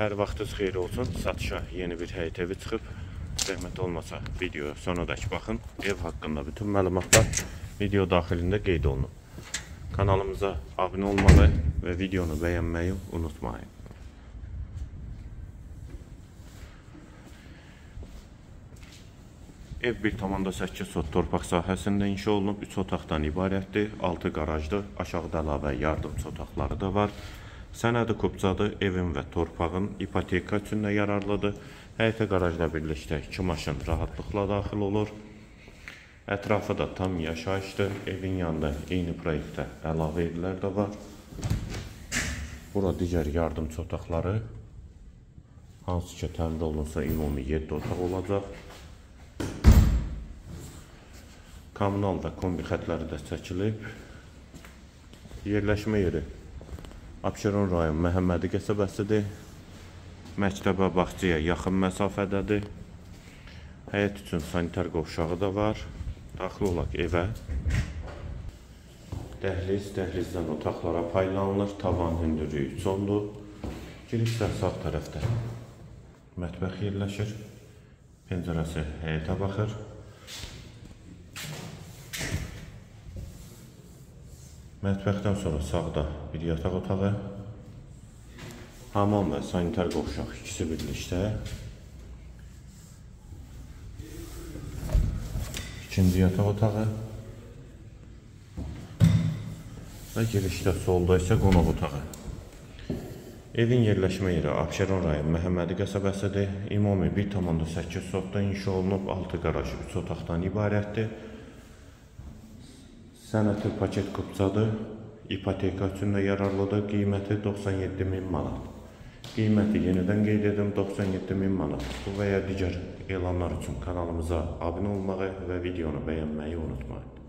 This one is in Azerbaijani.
Hər vaxtınız xeyir olsun. Satışa yeni bir həyət evi çıxıb. Zəhmət olmasa videoya sonadək baxın. Ev haqqında bütün məlumatlar video daxilində qeyd olunub. Kanalımıza abunə olmağı və videonu bəyənməyi unutmayın. Ev 1,8 sot torpaq sahəsində inşa olunub. 3 otaqdan ibarətdir. 6 qarajdır. Aşağıda əlavə yardımçı otaqları da var. Sənədi kupcadır. Evin və torpağın ipoteka üçün də yararlıdır. Həyətə qarajla birlikdə 2 maşın rahatlıqla daxil olur. Ətrafı da tam yaşayışdır. Evin yanında eyni proyektdə əlavə evlər də var. Bura digər yardımçı otaqları. Hansı ki təmin olunsa ümumi 7 otaq olacaq. Kommunal və kombi xətləri də çəkilib. Yerləşmə yeri Abşeron rayon Məhəmmədi qəsəbəsidir. Məktəbə, bağçaya yaxın məsafədədir. Həyət üçün sanitar qovşağı da var. Daxil olaq evə. Dəhlizdən otaqlara paylanılır. Tavan hündürlüyü 3 ondur. Girişdə sağ tərəfdə mətbəx yerləşir. Pəncərəsi həyətə baxır. Mətbəxdən sonra sağda bir yataq otağı, hamam və sanitar qovşaq ikisi birlikdə. İkinci yataq otağı və girişdə solda isə qonaq otağı. Evin yerləşmə yeri Abşeron rayon Məhəmmədi qəsəbəsidir. Ümumi 1,8 sotda inşa olunub, 6 qaraj 3 otaqdan ibarətdir. Sənəti paket kupcadır. İpoteka üçün də yararlıdır. Qiyməti 97.000 manat. Qiyməti yenidən qeyd edim 97.000 manat. Bu və ya digər elanlar üçün kanalımıza abunə olmağı və videonu bəyənməyi unutmayın.